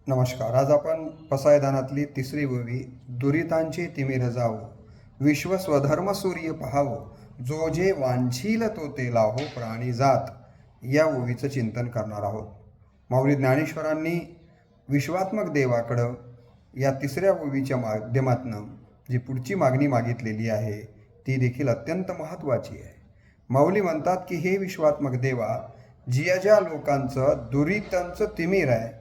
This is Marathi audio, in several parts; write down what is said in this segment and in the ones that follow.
नमस्कार. आज आपण पसायदानातली तिसरी ओवी, दुरितांचे तिमिर जावो, विश्व स्वधर्म सूर्य पहावो, जो जे वांछील तो ते लाहो प्राणी जात, या ओवीचं चिंतन करणार आहोत. माऊली ज्ञानेश्वरांनी विश्वात्मक देवाकडं या तिसऱ्या ओवीच्या माध्यमातनं जी पुढची मागणी मागितलेली आहे ती देखील अत्यंत महत्त्वाची आहे. माऊली म्हणतात की हे विश्वात्मक देवा, ज्या लोकांचं दुरितांचं तिमिर आहे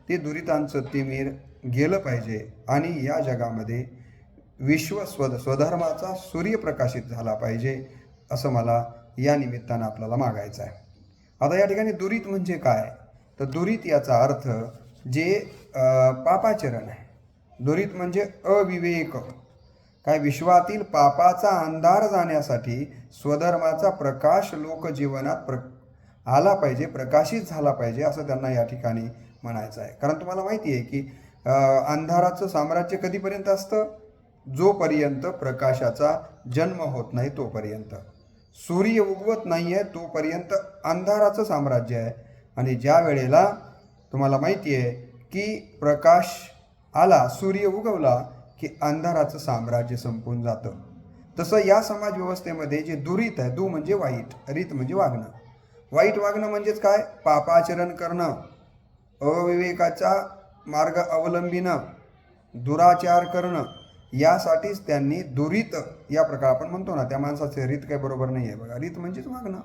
ते दुरितांचं तिमिर गेलं पाहिजे आणि या जगामध्ये स्वधर्माचा सूर्य प्रकाशित झाला पाहिजे, असं मला या निमित्तानं आपल्याला मागायचं आहे. आता या ठिकाणी दुरित म्हणजे काय, तर दुरित याचा अर्थ जे पापाचरण आहे. दुरित म्हणजे अविवेक. काय, विश्वातील पापाचा अंधार जाण्यासाठी स्वधर्माचा प्रकाश लोकजीवनात आला पाहिजे, प्रकाशित झाला पाहिजे, असं त्यांना या ठिकाणी म्हणायचं आहे. कारण तुम्हाला माहिती आहे की अंधाराचं साम्राज्य कधीपर्यंत असतं, जोपर्यंत प्रकाशाचा जन्म होत नाही तोपर्यंत. सूर्य उगवत नाही आहे तोपर्यंत अंधाराचं साम्राज्य आहे. आणि ज्या वेळेला तुम्हाला माहिती आहे की प्रकाश आला, सूर्य उगवला की अंधाराचं साम्राज्य संपून जातं. तसं या समाज व्यवस्थेमध्ये जे दुरित आहे, दु म्हणजे वाईट, रीत म्हणजे वागणं. वाईट वागणं म्हणजेच काय, पापाचरण करणं, अविवेकाचा मार्ग अवलंबिणं, दुराचार करणं, यासाठीच त्यांनी दुरित या प्रकार आपण म्हणतो ना, त्या माणसाचे रीत काही बरोबर नाही आहे. बघा, रीत म्हणजेच वागणं,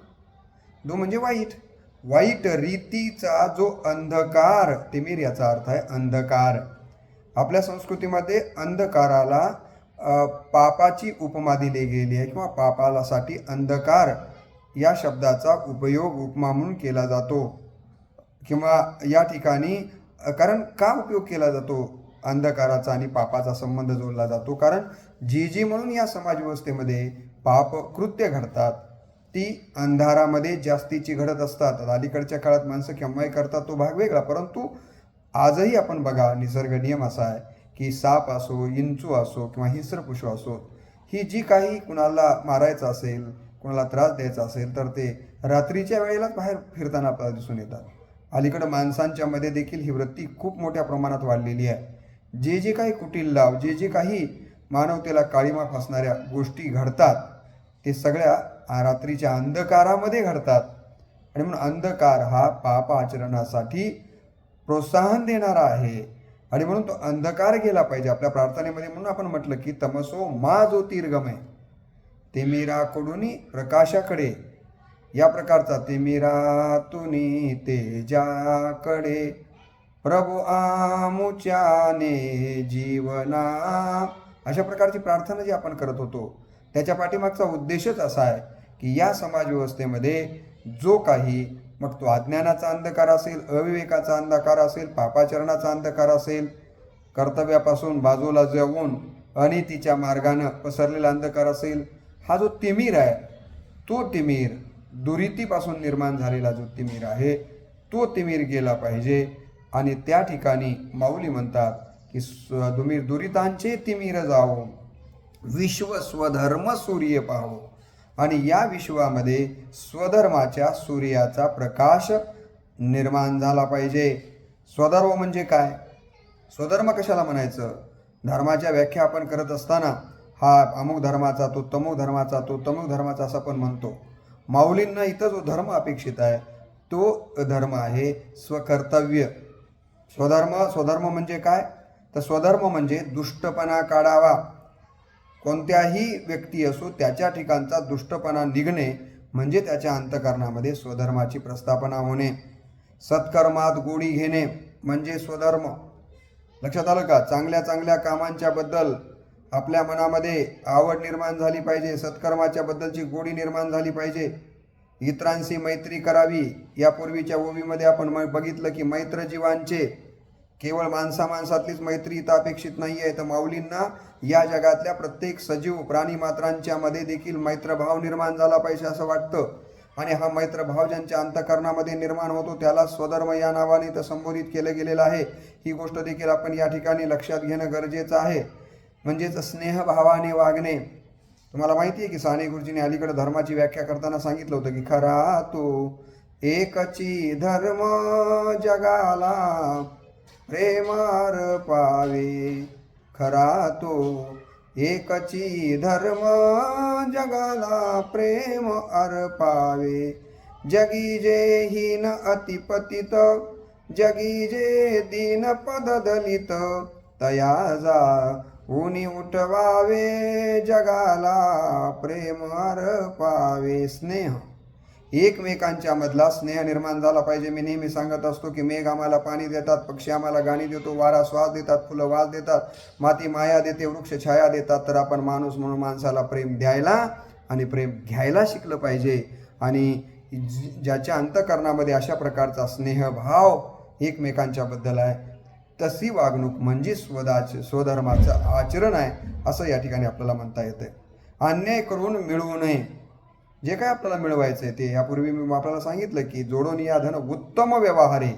दु म्हणजे वाईट. वाईट रीतीचा जो अंधकार, तिमिर याचा अर्थ आहे अंधकार. आपल्या संस्कृतीमध्ये अंधकाराला पापाची उपमा दिली गेली आहे किंवा पापासाठी अंधकार या शब्दाचा उपयोग उपमा म्हणून केला जातो. किंवा या ठिकाणी कारण का उपयोग केला जातो अंधकाराचा आणि पापाचा संबंध जोडला जातो, कारण जी म्हणून या समाजव्यवस्थेमध्ये पाप कृत्य घडतात ती अंधारामध्ये जास्तीची घडत असतात. अलीकडच्या काळात माणसं केव्हाही करतात तो भाग वेगळा, परंतु आजही आपण बघा, निसर्ग नियम असा आहे की साप असो, इंचू असो किंवा हिंस्रपशु असो, ही जी काही कुणाला मारायचं असेल, कुणाला त्रास द्यायचा असेल तर ते रात्रीच्या वेळेलाच बाहेर फिरताना आपल्याला दिसून येतात. अलीकडं माणसांच्या मध्ये देखील ही वृत्ती खूप मोठ्या प्रमाणात वाढलेली आहे. जे काही कुटील लाव, जे काही मानवतेला काळीमा फासणाऱ्या गोष्टी घडतात ते सगळ्या रात्रीच्या अंधकारामध्ये घडतात. आणि म्हणून अंधकार हा पाप आचरणासाठी प्रोत्साहन देणारा आहे आणि म्हणून तो अंधकार गेला पाहिजे. आपल्या प्रार्थनेमध्ये म्हणून आपण म्हटलं की तमसो मा ज्योतिर्गमय, तिमिराकडून प्रकाशाकडे, या प्रकारचा तिमिरातुनी तेजाकडे प्रभू आमुच्याने जीवना, अशा प्रकारची प्रार्थना जी आपण करत होतो त्याच्या पाठीमागचा उद्देशच असा आहे की या समाजव्यवस्थेमध्ये जो काही, मग तो अज्ञानाचा अंधकार असेल, अविवेकाचा अंधकार असेल, पापाचरणाचा अंधकार असेल, कर्तव्यापासून बाजूला जाऊन अनितीच्या मार्गानं पसरलेला अंधकार असेल, हा जो तिमिर आहे तो तिमिर, दुरितीपासून निर्माण झालेला जो तिमिर आहे तो तिमिर गेला पाहिजे. आणि त्या ठिकाणी माऊली म्हणतात की दुरितांचे तिमिर जावो, विश्व स्वधर्म सूर्य पाहो. आणि या विश्वामध्ये स्वधर्माच्या सूर्याचा प्रकाश निर्माण झाला पाहिजे. स्वधर्म म्हणजे काय, स्वधर्म कशाला म्हणायचं, धर्माच्या व्याख्या आपण करत असताना हा अमुक धर्माचा, तो तमुक धर्माचा, तो तमुक धर्माचा असं आपण म्हणतो. माऊलींना इथं जो धर्म अपेक्षित आहे तो धर्म आहे स्वकर्तव्य. स्वधर्म म्हणजे काय, तर स्वधर्म म्हणजे दुष्टपणा काढावा. कोणत्याही व्यक्ती असो त्याच्या ठिकाणचा दुष्टपणा निघणे म्हणजे त्याच्या अंतःकरणामध्ये स्वधर्माची प्रस्थापना होणे. सत्कर्मात गोडी घेणे म्हणजे स्वधर्म. लक्षात आलं का, चांगल्या चांगल्या कामांच्या बद्दल आपल्या मनामध्ये आवड निर्माण झाली पाहिजे, सत्कर्माच्या बद्दलची गोडी निर्माण झाली पाहिजे. इतरांशी मैत्री करावी. यापूर्वीच्या ओवीमध्ये आपण बघितलं की मैत्र जीवांचे, केवळ माणसातलीच मैत्री इथं अपेक्षित नाही आहे, तर माऊलींना या जगातल्या प्रत्येक सजीव प्राणी मात्रांच्या मध्ये देखील मैत्रभाव निर्माण झाला पाहिजे असं वाटतं. आणि हा मैत्रभाव ज्यांच्या अंतःकरणामध्ये निर्माण होतो त्याला स्वधर्म या नावाने तर संबोधित केलं गेलेलं आहे. ही गोष्ट देखील आपण या ठिकाणी लक्षात घेणं गरजेचं आहे. म्हणजेच स्नेहभावाने वागणे. तुम्हाला माहिती आहे की साने गुरुजींनी अलीकडे धर्माची व्याख्या करताना सांगितलं होतं की खरा तो एकची धर्म जगाला, प्रेमार पावे खरा तो एकची धर्म जगाला प्रेम अर्पावे जगी जे हीन अतिपतित जगी जे दीन पद दलित तया जा ऊनी उठवावे जगाला प्रेम अर्पावे स्नेह एकमेकांच्या मधला स्नेह निर्माण झाला पाहिजे. मी नेहमी सांगत असतो की मेघ आम्हाला पाणी देतात, पक्षी आम्हाला गाणी देतो, वारा श्वास देतात, फुलं वास देतात, माती माया देते, वृक्ष छाया देतात. तर आपण माणूस म्हणून माणसाला प्रेम द्यायला आणि प्रेम घ्यायला शिकलं पाहिजे. आणि ज्याच्या अंतःकरणामध्ये अशा प्रकारचा स्नेहभाव एकमेकांच्या बद्दल आहे तशी वागणूक म्हणजे स्वधर्माचं आचरण आहे असं या ठिकाणी आपल्याला म्हणता येतं. अन्याय करून मिळवू नये. जे काय आपल्याला मिळवायचं आहे ते यापूर्वी मी आपल्याला सांगितलं की जोडून या धन उत्तम व्यवहारे.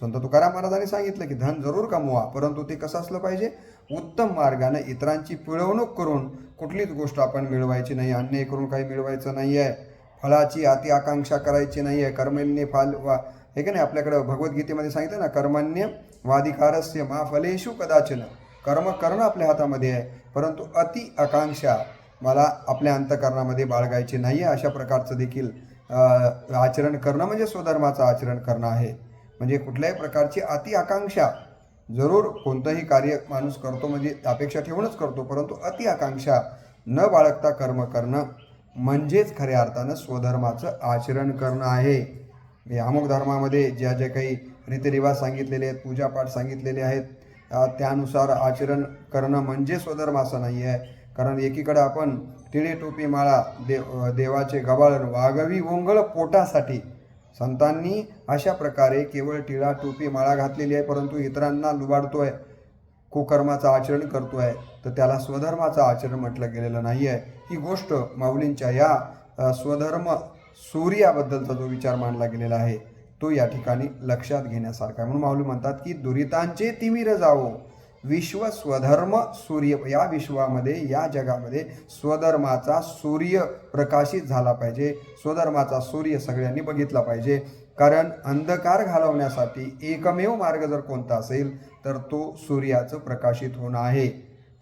संत तुकाराम महाराजांनी सांगितलं की धन जरूर कमवा, परंतु ते कसं असलं पाहिजे, उत्तम मार्गाने इतरांची पिळवणूक करून कुठलीच गोष्ट आपण मिळवायची नाही. अन्याय करून काही मिळवायचं नाही आहे. फळाची अति आकांक्षा करायची नाही आहे. कर्मण्य फाल हे का नाही, आपल्याकडं भगवद्गीतेमध्ये सांगितलं ना, कर्मण्य वाधिकारस्य मा फलेषु कदाचन. कर्म करणं आपल्या हातामध्ये आहे, परंतु अति आकांक्षा मला आपल्या अंतःकरणामध्ये बाळगायची नाही आहे. अशा प्रकारचं देखील आचरण करणं म्हणजे स्वधर्माचं आचरण करणं आहे. म्हणजे कुठल्याही प्रकारची अति आकांक्षा, जरूर कोणतंही कार्य माणूस करतो म्हणजे अपेक्षा ठेवूनच करतो, परंतु अति आकांक्षा न बाळगता कर्म करणं म्हणजेच खऱ्या अर्थानं स्वधर्माचं आचरण करणं आहे. अमुक धर्मामध्ये ज्या ज्या काही रीतिरिवाज सांगितलेले आहेत, पूजापाठ सांगितलेले आहेत, त्यानुसार आचरण करणं म्हणजे स्वधर्म असं नाही आहे. कारण एकीकडे आपण टिळे टोपी माळा देवाचे गबाळण वागवी ओंगळ पोटासाठी, संतांनी अशा प्रकारे केवळ टिळा टोपी माळा घातलेली आहे, परंतु इतरांना लुबाडतोय, कुकर्माचं आचरण करतोय, तर त्याला स्वधर्माचं आचरण म्हटलं गेलेलं नाही आहे. ही गोष्ट माऊलींच्या या स्वधर्म सूर्याबद्दलचा जो विचार मांडला गेलेला आहे तो या ठिकाणी लक्षात घेण्यासारखा. म्हणून माऊली म्हणतात की दुरितांचे तिमिर जावो विश्व स्वधर्म सूर्य. या विश्वामध्ये, या जगामध्ये स्वधर्माचा सूर्य प्रकाशित झाला पाहिजे. स्वधर्माचा सूर्य सगळ्यांनी बघितला पाहिजे. कारण अंधकार घालवण्यासाठी एकमेव मार्ग जर कोणता असेल तर तो सूर्याचं प्रकाशित होणं आहे.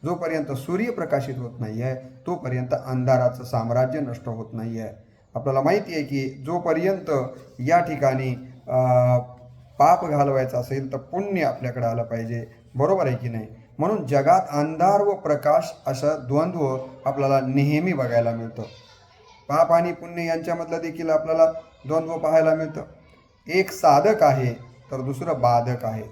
जोपर्यंत सूर्य प्रकाशित होत नाही आहे तोपर्यंत अंधाराचं साम्राज्य नष्ट होत नाही आहे. आपल्याला माहिती आहे की जोपर्यंत या ठिकाणी पाप घालवायचं असेल तर पुण्य आपल्याकडे आलं पाहिजे. बरोबर आहे की नाही. म्हणून जगात अंधार व प्रकाश असं द्वंद्व आपल्याला नेहमी बघायला मिळतं. पाप आणि पुण्य यांच्यामधलं देखील आपल्याला द्वंद्व पाहायला मिळतं. एक साधक आहे तर दुसरं बाधक आहे.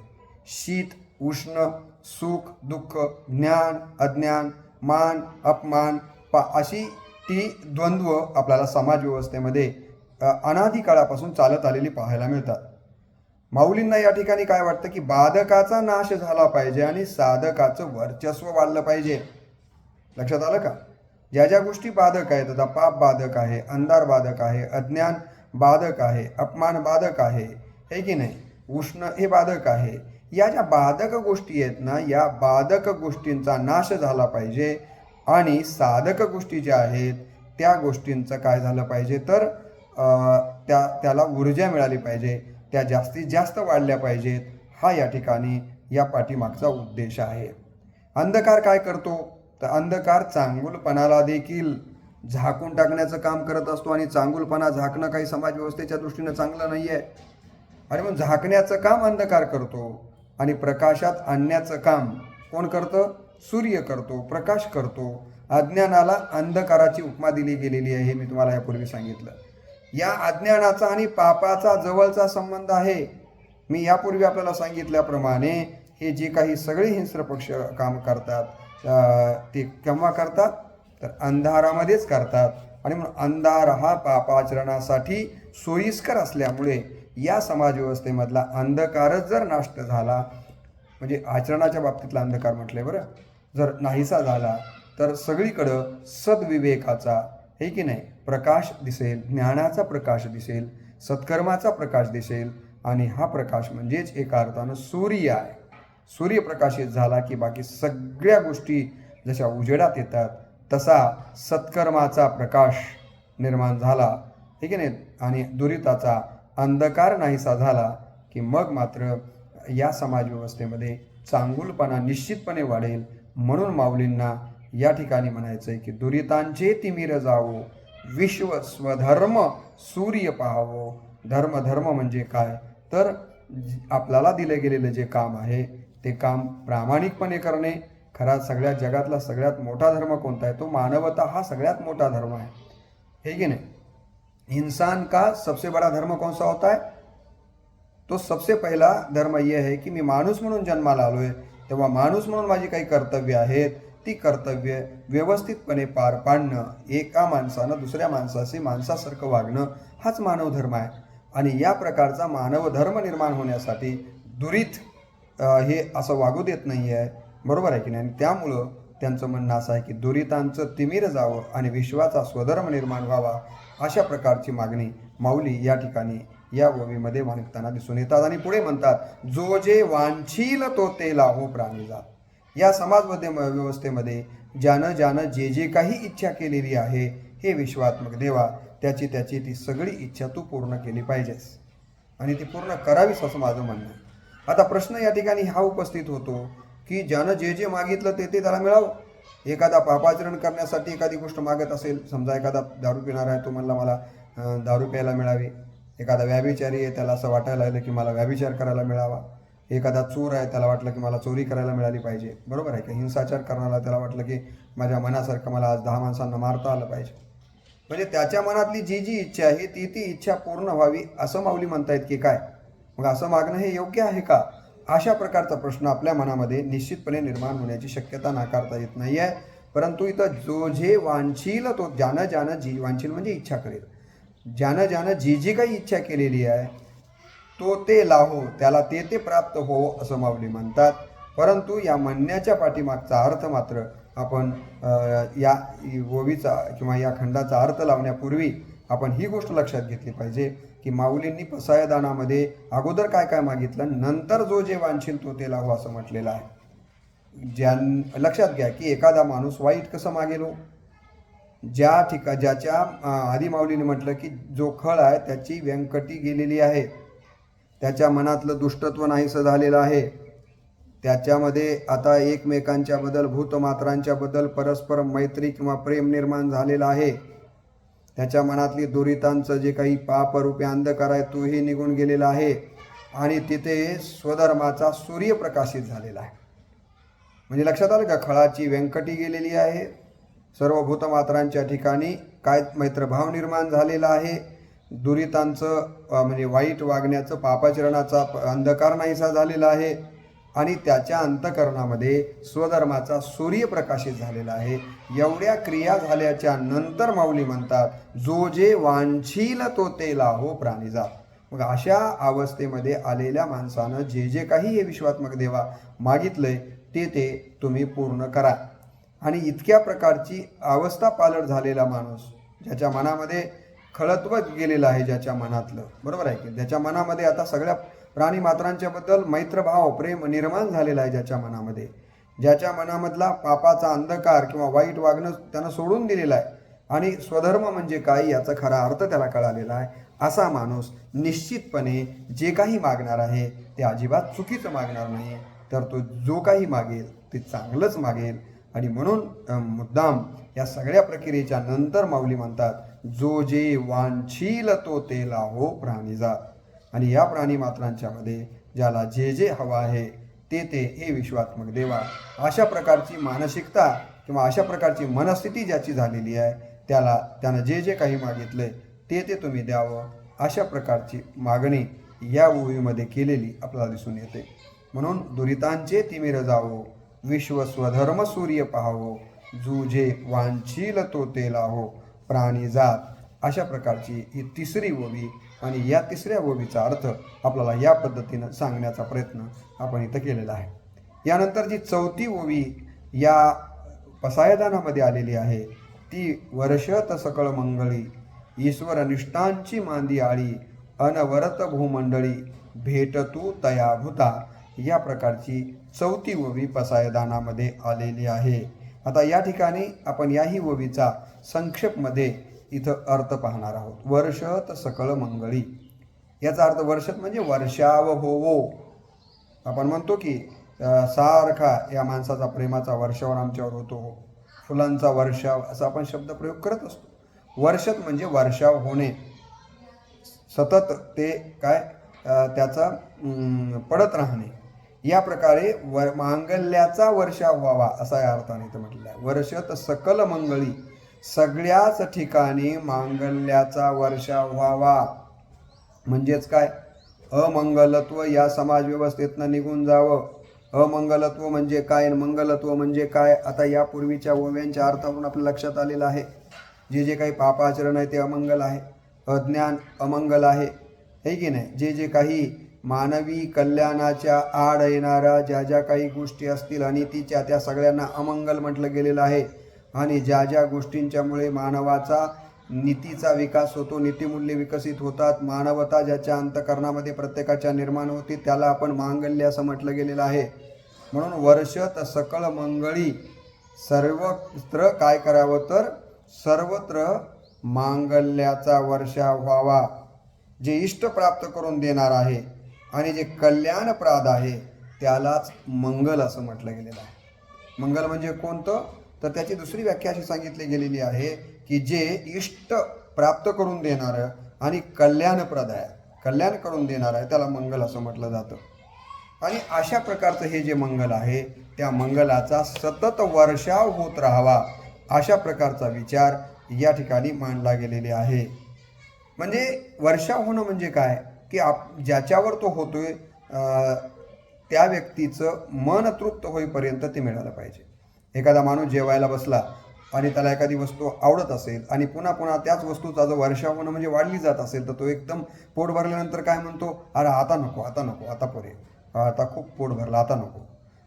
शीत उष्ण, सुख दुःख, ज्ञान अज्ञान, मान अपमान अशी ती द्वंद्व आपल्याला समाज व्यवस्थेमध्ये अनादी काळापासून चालत आलेली पाहायला मिळतात. माऊलींना या ठिकाणी काय वाटतं की बाधकाचा नाश झाला पाहिजे आणि साधकाचं वर्चस्व वाढलं पाहिजे. लक्षात आलं का. ज्या ज्या गोष्टी बाधक आहेत, आता पाप बाधक आहे, अंधार बाधक आहे, अज्ञान बाधक आहे, अपमान बाधक आहे, हे की नाही, उष्ण हे बाधक आहे. या ज्या बाधक गोष्टी आहेत ना, या बाधक गोष्टींचा नाश झाला पाहिजे आणि साधक गोष्टी ज्या आहेत त्या गोष्टींचं काय झालं पाहिजे तर त्याला ऊर्जा मिळाली पाहिजे, त्या जास्तीत जास्त वाढल्या पाहिजेत. हा या ठिकाणी या पाठीमागचा उद्देश आहे. अंधकार काय करतो तर अंधकार चांगुलपणाला देखील झाकून टाकण्याचं काम करत असतो आणि चांगुलपणा झाकणं काही समाज व्यवस्थेच्या दृष्टीनं चांगलं नाही आहे. आणि मग झाकण्याचं काम अंधकार करतो आणि प्रकाशात आणण्याचं काम कोण करतं, सूर्य करतो, प्रकाश करतो. अज्ञानाला अंधकाराची उपमा दिली गेलेली आहे, हे मी तुम्हाला यापूर्वी सांगितलं. या अज्ञानाचा आणि पापाचा जवळचा संबंध आहे. मी यापूर्वी आपल्याला सांगितल्याप्रमाणे हे जे काही सगळे हिंस्र पक्ष काम करतात ते केव्हा करतात तर अंधारामध्येच करतात. आणि म्हणून अंधार हा पापाचरणासाठी सोयीस्कर असल्यामुळे या समाजव्यवस्थेमधला अंधकारच जर नष्ट झाला, म्हणजे आचरणाच्या बाबतीतला अंधकार म्हटलंय बरं, जर नाहीसा झाला तर सगळीकडं सद्विवेकाचा, हे की नाही, प्रकाश दिसेल, ज्ञानाचा प्रकाश दिसेल, सत्कर्माचा प्रकाश दिसेल. आणि हा प्रकाश म्हणजेच एका अर्थानं सूर्य आहे. सूर्य प्रकाशित झाला की बाकी सगळ्या गोष्टी जशा उजेडात येतात तसा सत्कर्माचा प्रकाश निर्माण झाला, हे की नाही, आणि दुरिताचा अंधकार नाहीसा झाला की मग मात्र या समाजव्यवस्थेमध्ये चांगुलपणा निश्चितपणे वाढेल. म्हणून माऊलींना या ठिकाणी म्हणायचं आहे की दुरितांचे तिमिर जावो, विश्व स्वधर्म सूर्य पाहावो. धर्म म्हणजे काय, तर आपल्याला दिलं गेलेलं जे काम आहे ते काम प्रामाणिकपणे करणे. खरा सगळ्या जगातला सगळ्यात मोठा धर्म कोणता आहे, तो मानवता हा सगळ्यात मोठा धर्म आहे, है कि नहीं. इंसान का सबसे बड़ा धर्म कौन सा होता है, तो सबसे पहिला धर्म ये है की मी माणूस म्हणून जन्माला आलो आहे, तेव्हा माणूस म्हणून माझी काही कर्तव्य आहेत, ती कर्तव्य व्यवस्थितपणे पार पाडणं, एका माणसानं दुसऱ्या माणसाशी माणसासारखं वागणं, हाच मानव धर्म आहे. आणि या प्रकारचा मानव धर्म निर्माण होण्यासाठी दुरीत हे असं वागू देत नाही आहे, बरोबर आहे की नाही. आणि त्यामुळं त्यांचं म्हणणं असं आहे की दुरितांचं तिमिर जावं आणि विश्वाचा स्वधर्म निर्माण व्हावा, अशा प्रकारची मागणी माऊली या ठिकाणी या ओवीमध्ये मागताना दिसून येतात. आणि पुढे म्हणतात, जो जे वांछील तो ते लाहो प्राणी जात. या समाजमध्ये व्यवस्थेमध्ये ज्यानं जे जे काही इच्छा केलेली आहे, हे विश्वात्मक देवा, त्याची ती सगळी इच्छा तू पूर्ण केली पाहिजेस आणि ती पूर्ण करावीस, असं माझं म्हणणं आहे. आता प्रश्न या ठिकाणी हा उपस्थित होतो की ज्यानं जे जे मागितलं ते त्याला मिळावं. एखादा पापाचरण करण्यासाठी एखादी गोष्ट मागत असेल, समजा एखादा दारू पिणार आहे, तो म्हणला मला दारू प्यायला मिळावी. एखादा व्याभिचारी आहे, त्याला असं वाटायला लागलं की मला व्याभिचार करायला मिळावा. एखादा चोर आहे, त्याला वाटलं की मला चोरी करायला मिळाली पाहिजे, बरोबर आहे का. हिंसाचार करणारा त्याला वाटलं की माझ्या मनासारखं मला आज 10 माणसांना मारता आलं पाहिजे. म्हणजे त्याच्या मनातली जी जी इच्छा आहे ती इच्छा पूर्ण व्हावी, असं माऊली म्हणतायत की काय. मग असं मागणं हे योग्य आहे का, अशा प्रकारचा प्रश्न आपल्या मनामध्ये निश्चितपणे निर्माण होण्याची शक्यता नाकारता येत नाही आहे. परंतु इथं जो जे वांछील तो ज्यानं जी वांछील म्हणजे इच्छा करेल, ज्यानं जी काही इच्छा केलेली आहे तो ते लाहो, त्याला ते प्राप्त हो, असं माऊली म्हणतात. परंतु या म्हणण्याच्या पाठीमागचा अर्थ मात्र आपण या ओवीचा किंवा या खंडाचा अर्थ लावण्यापूर्वी आपण ही गोष्ट लक्षात घेतली पाहिजे की माऊलींनी पसायदानामध्ये अगोदर काय काय मागितलं, नंतर जो जे वांछील तो ते लाहो, असं म्हटलेलं आहे. लक्षात घ्या की एखादा माणूस वाईट कसं मागेल, ज्याच्या आधी माऊलीने म्हटलं की जो खळ आहे त्याची व्यंकटी गेलेली आहे, त्याच्या मनातलं दुष्टत्व नाहीसं झालेलं आहे, त्याच्यामध्ये आता एकमेकांच्या बद्दल भूतमात्रांच्या बद्दल परस्पर मैत्री किंवा प्रेम निर्माण झालेलं आहे, त्याच्या मनातली दुरितांचं जे काही पापरूपी अंधकार आहे तोही निघून गेलेला आहे आणि तिथे स्वधर्माचा सूर्य प्रकाशित झालेला आहे. म्हणजे लक्षात आलं का, खळाची व्यंकटी गेलेली आहे, सर्व भूतमात्रांच्या ठिकाणी काय मैत्रभाव निर्माण झालेला आहे, दुरितांचं म्हणजे वाईट वागण्याचं पापाचरणाचा अंधकार नाहीसा झालेला आहे आणि त्याच्या अंतःकरणामध्ये स्वधर्माचा सूर्य प्रकाशित झालेला आहे. एवढ्या क्रिया झाल्याच्या नंतर माऊली म्हणतात, जो जे वांछील तो ते लाहो प्राणी जात. मग अशा अवस्थेमध्ये आलेल्या माणसानं जे जे काही हे विश्वात्मक देवा मागितलंय ते तुम्ही पूर्ण करा. आणि इतक्या प्रकारची अवस्था पालट झालेला माणूस, ज्याच्या मनामध्ये खळत्व गेलेलं आहे, ज्याच्या मनातलं, बरोबर आहे की ज्याच्या मनामध्ये आता सगळ्या प्राणी मात्रांच्या बद्दल मैत्रभाव प्रेम निर्माण झालेला आहे, ज्याच्या मनामधला पापाचा अंधकार किंवा वाईट वागणं त्यानं सोडून दिलेलं आहे आणि स्वधर्म म्हणजे काय याचा खरा अर्थ त्याला कळालेला आहे, असा माणूस निश्चितपणे जे काही मागणार आहे ते अजिबात चुकीचं मागणार नाही, तर तो जो काही मागेल ते चांगलंच मागेल. आणि म्हणून मुद्दाम या सगळ्या प्रक्रियेच्या नंतर माऊली म्हणतात, जो जे वांछील तो ते लाहो प्राणी जात. आणि या प्राणी मात्रांच्या मध्ये ज्याला जे जे हवं आहे ते हे विश्वात्मक देवा, अशा प्रकारची मानसिकता किंवा अशा प्रकारची मनस्थिती ज्याची झालेली आहे त्यानं जे जे काही मागितलंय ते तुम्ही द्यावं, अशा प्रकारची मागणी या ओवीमध्ये केलेली आपल्याला दिसून येते. म्हणून दुरितांचे तिमिर जावो, विश्व स्वधर्म सूर्य पाहावो, जुजे वांछील तो ते लाहो प्राणी जात. अशा प्रकारची ही तिसरी ओवी आणि या तिसऱ्या ओवीचा अर्थ आपल्याला या पद्धतीनं सांगण्याचा प्रयत्न आपण इथं केलेला आहे. यानंतर जी चौथी ओवी या पसायदानामध्ये आलेली आहे ती, वर्षत सकळ मंगळी ईश्वर निष्ठांची मांदी आळी अनवरत भूमंडळी भेटतू तयाभूता. या प्रकारची चौथी ओवी पसायदानामध्ये आलेली आहे. आता या ठिकाणी आपण याही ओवीचा संक्षेपमध्ये इथं अर्थ पाहणार आहोत. वर्षत सकळ मंगळी, याचा अर्थ वर्षत म्हणजे वर्षाव होवो, आपण म्हणतो की सारखा या माणसाचा प्रेमाचा वर्षावर आमच्यावर होतो, फुलांचा वर्षाव असा आपण शब्दप्रयोग करत असतो. वर्षत म्हणजे वर्षाव होणे, सतत ते काय त्याचा पडत राहणे. या प्रकारे मांगल्याचा वर्षाव व्हावा असा या अर्थाने इथं म्हटलेलं आहे. वर्षत सकल मंगळी, सगळ्याच ठिकाणी मांगल्याचा वर्षाव व्हावा. म्हणजेच काय, अमंगलत्व या समाजव्यवस्थेतनं निघून जावं. अमंगलत्व म्हणजे काय, मंगलत्व म्हणजे काय, आता यापूर्वीच्या ओव्यांच्या अर्थावरून आपल्या लक्षात आलेलं आहे. जे जे काही पापाचरण आहे ते अमंगल आहे, अज्ञान अमंगल आहे, हे की नाही. जे जे काही मानवी कल्याणाच्या आड येणाऱ्या ज्या ज्या काही गोष्टी असतील अनितीच्या, त्या सगळ्यांना अमंगल म्हटलं गेलेलं आहे. आणि ज्या ज्या गोष्टींच्यामुळे मानवाचा नीतीचा विकास होतो, नीतिमूल्य विकसित होतात, मानवता ज्याच्या अंतःकरणामध्ये प्रत्येकाच्या निर्माण होते, त्याला आपण मांगल्य असं म्हटलं गेलेलं आहे. म्हणून वर्षत सकळ मंगळी, सर्वत्र काय करावं तर सर्वत्र मांगल्याचा वर्षाव व्हावा. जे इष्ट प्राप्त करून देणार आहे आणि जे कल्याणप्रद आहे त्यालाच मंगल असं म्हटलं गेलेलं आहे. मंगल म्हणजे कोणतं, तर त्याची दुसरी व्याख्या अशी सांगितली गेलेली आहे की जे इष्ट प्राप्त करून देणारं आणि कल्याणप्रद आहे, कल्याण करून देणार आहे, त्याला मंगल असं म्हटलं जातं. आणि अशा प्रकारचं हे जे मंगल आहे त्या मंगलाचा सतत वर्षाव होत राहावा, अशा प्रकारचा विचार या ठिकाणी मांडला गेलेले आहे. म्हणजे वर्षाव होणं म्हणजे काय की ज्याच्यावर तो होतोय त्या व्यक्तीचं मन तृप्त होईपर्यंत ते मिळालं पाहिजे. एखादा माणूस जेवायला बसला आणि त्याला एखादी वस्तू आवडत असेल आणि पुन्हा पुन्हा त्याच वस्तूचा जो वर्षाव होणं म्हणजे वाढली जात असेल, तर तो एकदम पोट भरल्यानंतर काय म्हणतो, अरे आता नको, आता नको, आता पुरे, आता खूप पोट भरलं, आता नको.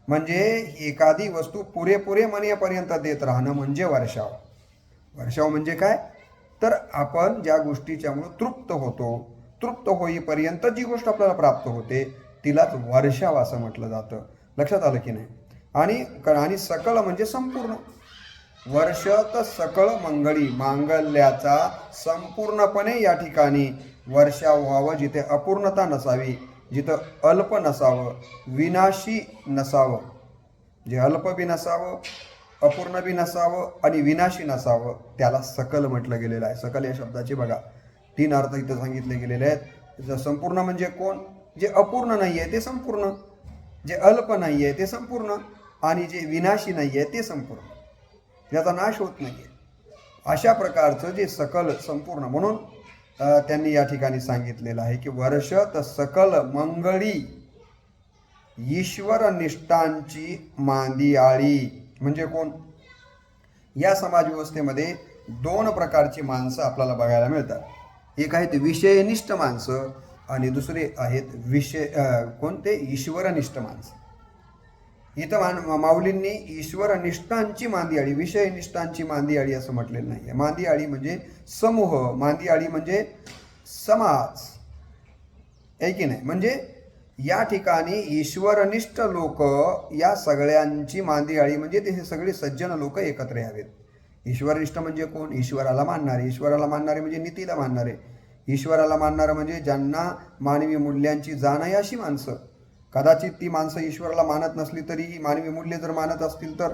म्हणजे एखादी वस्तू पुरेपुरे म्हणेपर्यंत देत राहणं म्हणजे वर्षाव. वर्षाव म्हणजे काय, तर आपण ज्या गोष्टीच्यामुळं तृप्त होतो, तृप्त होईपर्यंत जी गोष्ट आपल्याला प्राप्त होते तिलाच वर्षाव असं म्हटलं जातं. लक्षात आलं की नाही. आणि सकळ म्हणजे संपूर्ण. वर्षत सकळ मंगळी, मांगल्याचा संपूर्णपणे या ठिकाणी वर्षाव व्हावं. जिथे अपूर्णता नसावी, जिथं अल्प नसावं, विनाशी नसावं. जे अल्प बी नसावं, अपूर्ण बी नसावं आणि विनाशी नसावं, त्याला सकल म्हटलं गेलेलं आहे. सकल या शब्दाचे बघा 3 अर्थ इथं सांगितले गेलेले आहेत. संपूर्ण म्हणजे कोण, जे अपूर्ण नाही आहे ते संपूर्ण, जे अल्प नाही आहे ते संपूर्ण, आणि जे विनाशी नाही आहे ते संपूर्ण, याचा नाश होत नाही आहे. अशा प्रकारचं जे सकल संपूर्ण, म्हणून त्यांनी या ठिकाणी सांगितलेलं आहे की वर्षत सकल मंगळी, ईश्वर निष्ठांची मांदियाळी. म्हणजे कोण, या समाजव्यवस्थेमध्ये 2 प्रकारची माणसं आपल्याला बघायला मिळतात. एक आहेत विषयनिष्ठ माणसं आणि दुसरे आहेत कोणते, ईश्वरनिष्ठ माणसं. इथं माऊलींनी ईश्वरनिष्ठांची मांदियाळी, विषयनिष्ठांची मांदियाळी असं म्हटलेलं नाही आहे. मांदियाळी म्हणजे समूह, मांदियाळी म्हणजे समाज, आहे की नाही. म्हणजे या ठिकाणी ईश्वरनिष्ठ लोक, या सगळ्यांची मांदियाळी म्हणजे ते हे सगळे सज्जन लोक एकत्र यावेत. ईश्वरनिष्ठ म्हणजे कोण, ईश्वराला मानणारे. ईश्वराला मानणारे म्हणजे नीतीला मानणारे. ईश्वराला मानणारं म्हणजे ज्यांना मानवी मूल्यांची जाण आहे अशी माणसं. कदाचित ती माणसं ईश्वराला मानत नसली तरीही मानवी मूल्य जर मानत असतील तर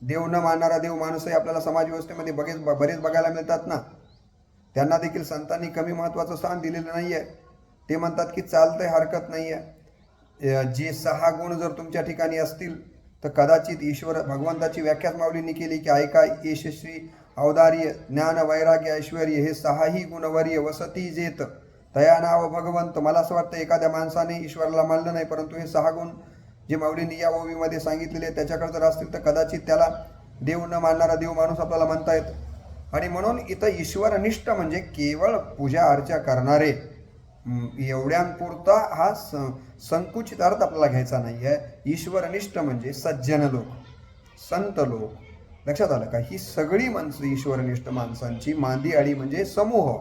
देव न मानणारा देव माणूसही आपल्याला समाजव्यवस्थेमध्ये बरेच बघायला मिळतात ना. त्यांना देखील संतांनी कमी महत्त्वाचं स्थान दिलेलं नाही आहे. ते म्हणतात की चालतंय, हरकत नाही आहे. जे 6 गुण जर तुमच्या ठिकाणी असतील तर कदाचित ईश्वर भगवंताची व्याख्याच माऊलींनी केली की ऐका, यशस्वी, औदार्य, ज्ञान, वैराग्य, ऐश्वर्य हे 6ही गुणवर्य वसती जेत तया नाव भगवंत. मला असं वाटतं एखाद्या माणसाने ईश्वराला मानलं नाही, परंतु हे 6 गुण जे माऊलींनी या ओवीमध्ये सांगितलेले त्याच्याकडे जर असतील तर कदाचित त्याला देव न मानणारा देव माणूस आपल्याला म्हणता येत. आणि म्हणून इथं ईश्वरनिष्ठ म्हणजे केवळ पूजा अर्चा करणारे, एवढ्यांपुरता हा संकुचित अर्थ आपल्याला घ्यायचा नाही आहे. ईश्वरनिष्ठ म्हणजे सज्जन लोक, संत लोक. लक्षात आलं का. ही सगळी माणसं ईश्वरनिष्ठ माणसांची मांदियाळी म्हणजे समूह,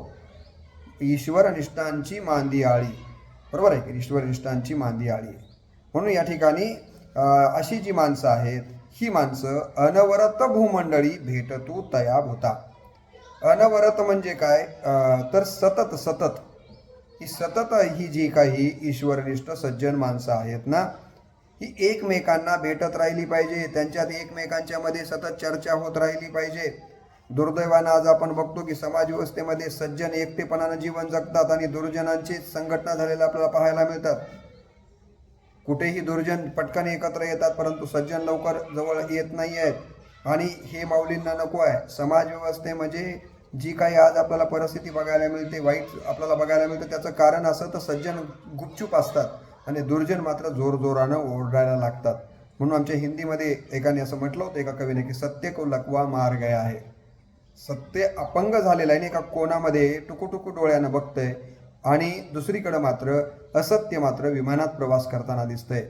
ईश्वरनिष्ठांची मांदियाळी. बरोबर आहे की, ईश्वरनिष्ठांची मांदियाळी. म्हणून या ठिकाणी अशी जी माणसं आहेत ही माणसं अनवरत भूमंडळी भेटतू तया भूता. अनवरत म्हणजे काय, तर सतत सतत ही जी काही ईश्वरनिष्ठ सज्जन माणसं आहेत ना, ही एकमेकांना भेटत राहिली पाहिजे, त्यांच्यात एकमेकांच्या मध्ये सतत चर्चा होत राहिली पाहिजे. दुर्दैवानं आज आपण बघतो की समाज व्यवस्थेमध्ये सज्जन एकटेपणानं जीवन जगतात आणि दुर्जनांची संघटना झालेल्या आपल्याला पाहायला मिळतात. कुठेही दुर्जन पटकन एकत्र येतात, परंतु सज्जन लवकर जवळ येत नाही आहेत आणि हे माऊलींना नको आहे. समाज व्यवस्थेमध्ये जी काही आज आपल्याला परिस्थिती बघायला मिळते, वाईट आपल्याला बघायला मिळतं, त्याचं कारण असं तर सज्जन गुपचूप असतात आणि दुर्जन मात्र जोरजोरानं ओरडायला लागतात. म्हणून आमच्या हिंदीमध्ये एकाने असं म्हटलं होतं एका कवीने की सत्य को लकवा मार गया आहे. सत्य अपंग झालेलं आहे, एका कोणामध्ये टुकूटुकू डोळ्यानं बघतंय आणि दुसरीकडं मात्र असत्य मात्र विमानात प्रवास करताना दिसतंय.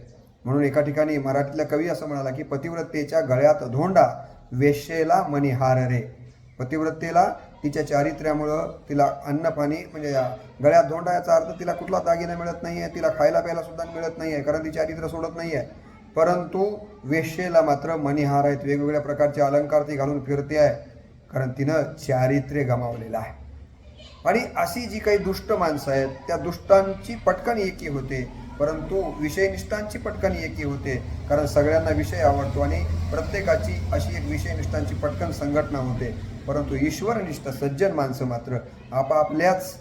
म्हणून एका ठिकाणी मराठीतला कवी असं म्हणाला की पतिव्रतेच्या गळ्यात धोंडा, वेश्येला मणिहार रे. पतिव्रतेला तिच्या चारित्र्यामुळं तिला अन्न पाणी म्हणजे गळ्यात धोंडा याचा अर्थ तिला कुठला दागिना मिळत नाही आहे, तिला खायला प्यायला सुद्धा मिळत नाही आहे, कारण ती चारित्र्य सोडत नाही आहे. परंतु वेश्येला मात्र मणिहार आहेत, वेगवेगळ्या प्रकारचे अलंकार ती घालून फिरते आहे, कारण तिनं चारित्र्य गमावलेलं आहे. आणि अशी जी काही दुष्ट माणसं आहेत त्या दुष्टांची पटकन एकी होते, परंतु विषयनिष्ठांची पटकन एकी होते, कारण सगळ्यांना विषय आवडतो आणि प्रत्येकाची अशी एक विषयनिष्ठांची पटकन संघटना होते. परंतु ईश्वरनिष्ठ सज्जन माणसं मात्र आपापल्याच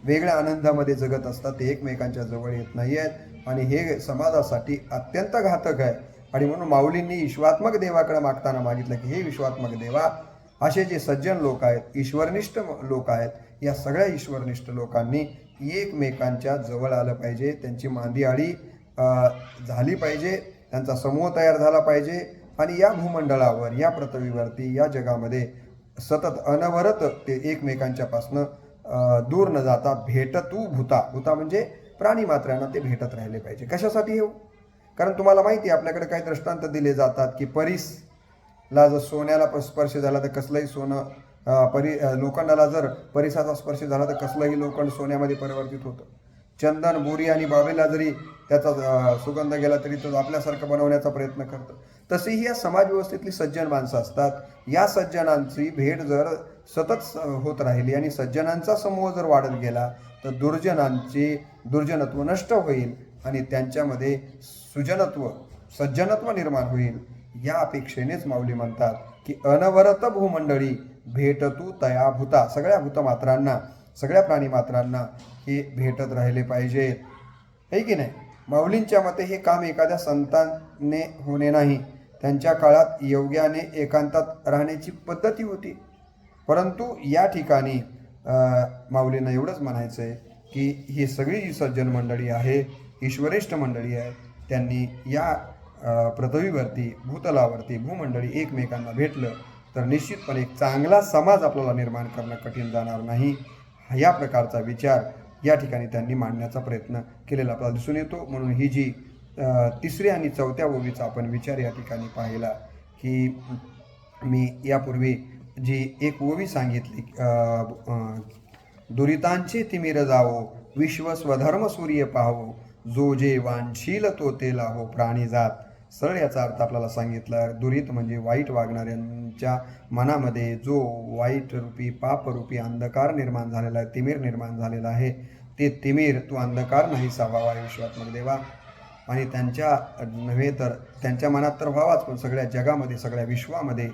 वेगळ्या आनंदामध्ये जगत असतात, ते एकमेकांच्या जवळ येत नाही आहेत आणि हे समाजासाठी अत्यंत घातक आहे. आणि म्हणून माऊलींनी विश्वात्मक देवाकडे मागताना मागितलं की हे विश्वात्मक देवा, असे जे सज्जन लोक आहेत, ईश्वरनिष्ठ लोक आहेत, या सगळ्या ईश्वरनिष्ठ लोकांनी एकमेकांच्या जवळ आलं पाहिजे, त्यांची मांदियाळी झाली पाहिजे, त्यांचा समूह तयार झाला पाहिजे आणि या भूमंडळावर, या पृथ्वीवरती, या जगामध्ये सतत अनवरत ते एकमेकांच्यापासनं दूर न जाता भेटतू भूता, भूता म्हणजे प्राणी मात्रांना ते भेटत राहिले पाहिजे. कशासाठी हो? कारण तुम्हाला माहिती आहे आपल्याकडे काही दृष्टांत दिले जातात की ला जर सोन्याला स्पर्श झाला तर कसलंही सोनं लोखंडाला जर परिसाचा स्पर्श झाला तर कसलंही लोखंड सोन्यामध्ये परिवर्तित होतं. चंदन, बोरी आणि बाबेला जरी त्याचा सुगंध गेला तरी तो आपल्यासारखं बनवण्याचा प्रयत्न करतं. तसेही या समाज व्यवस्थेतली सज्जन माणसं असतात. या सज्जनांची भेट जर सतत होत राहिली आणि सज्जनांचा समूह जर वाढत गेला तर दुर्जनांचे दुर्जनत्व नष्ट होईल आणि त्यांच्यामध्ये सुजनत्व, सज्जनत्व निर्माण होईल. या अपेक्षेनेच माऊली म्हणतात की अनवरत भूमंडळी भेटतू तया भूता. सगळ्या भूतमात्रांना, सगळ्या प्राणीमात्रांना हे भेटत राहिले पाहिजे, आहे की नाही. माऊलींच्या मते हे काम एखाद्या संतांने होणे नाही. त्यांच्या काळात योग्याने एकांतात राहण्याची पद्धती होती. परंतु या ठिकाणी माऊलींना एवढंच म्हणायचं आहे की ही सगळी जी सज्जन मंडळी आहे, ईश्वरिष्ठ मंडळी आहे, त्यांनी या पृथ्वीवरती, भूतलावरती, भूमंडळी एकमेकांना भेटलं तर निश्चितपणे एक चांगला समाज आपल्याला निर्माण करणं कठीण जाणार नाही. या प्रकारचा विचार या ठिकाणी त्यांनी मांडण्याचा प्रयत्न केलेला आपल्याला दिसून येतो. म्हणून ही जी तिसऱ्या आणि चौथ्या ओवीचा आपण विचार या ठिकाणी पाहिला की मी यापूर्वी जी एक ओवी सांगितली, दुरितांचे तिमिर जावो, विश्व स्वधर्म सूर्य पाहावो, जो जे वांशील तो ते लाहो प्राणी जात. सरळ याचा अर्थ आपल्याला सांगितला. दुरित म्हणजे वाईट वागणाऱ्यांच्या मनामध्ये जो वाईट रूपी, पापरूपी अंधकार निर्माण झालेला आहे, तिमीर निर्माण झालेला आहे, ते तिमीर तो अंधकार नाहीसा व्हावा विश्वात्मक देवा. आणि त्यांच्या नव्हे तर त्यांच्या मनात तर व्हावाच, पण सगळ्या जगामध्ये, सगळ्या विश्वामध्ये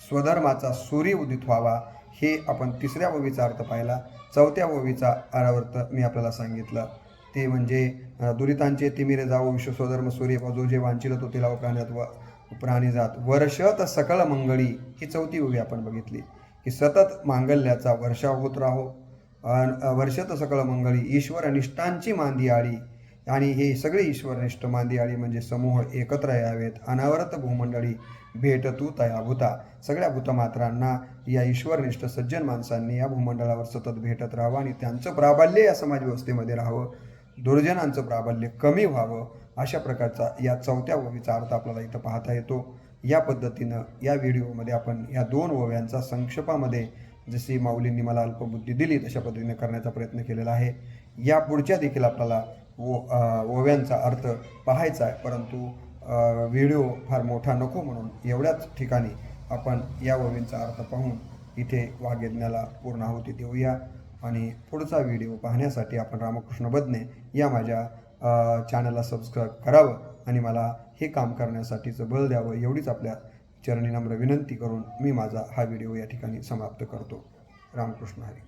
स्वधर्माचा सूर्य उदित व्हावा. हे आपण तिसऱ्या ओवीचा अर्थ पाहिला. चौथ्या ओवीचा अर्थ मी आपल्याला सांगितलं, ते म्हणजे दुरितांचे तिमिरे जावो, विश्व स्वधर्म सूर्य जो जे वांछिल तो तिला प्राणी जात, वर्षत सकळ मंगळी. ही चौथी ओवी आपण बघितली की सतत मांगल्याचा वर्षाव होत राहो. वर्षत सकळ मंगळी, ईश्वर निष्ठांची मांदियाळी. आणि हे सगळे ईश्वरनिष्ठ मांदियाळी म्हणजे समूह एकत्र यावेत. अनावरत भूमंडळी भेटतू तया भूता. सगळ्या भूतमात्रांना या ईश्वरनिष्ठ सज्जन माणसांनी या भूमंडळावर सतत भेटत राहावं आणि त्यांचं प्राबल्य या समाजव्यवस्थेमध्ये राहावं, दुर्जनांचं प्राबल्य कमी व्हावं. अशा प्रकारचा या चौथ्या ओवीचा अर्थ आपल्याला इथं पाहता येतो. या पद्धतीनं या व्हिडिओमध्ये आपण या दोन ओव्यांचा संक्षेपामध्ये, जशी माऊलींनी मला अल्पबुद्धी दिली तशा पद्धतीने करण्याचा प्रयत्न केलेला आहे. या पुढच्या देखील आपल्याला ओव्यांचा अर्थ पाहायचा आहे, परंतु व्हिडिओ फार मोठा नको म्हणून एवढ्याच ठिकाणी आपण या ओवींचा अर्थ पाहून इथे वाग्यज्ञाला पूर्णाहुती देऊया. आणि पुढचा व्हिडिओ पाहण्यासाठी आपण रामकृष्ण बदने या माझ्या चॅनलला सबस्क्राईब करावं आणि मला हे काम करण्यासाठीचं बळ द्यावं, एवढीच आपल्या चरणी नम्र विनंती करून मी माझा हा व्हिडिओ या ठिकाणी समाप्त करतो. रामकृष्ण हरी.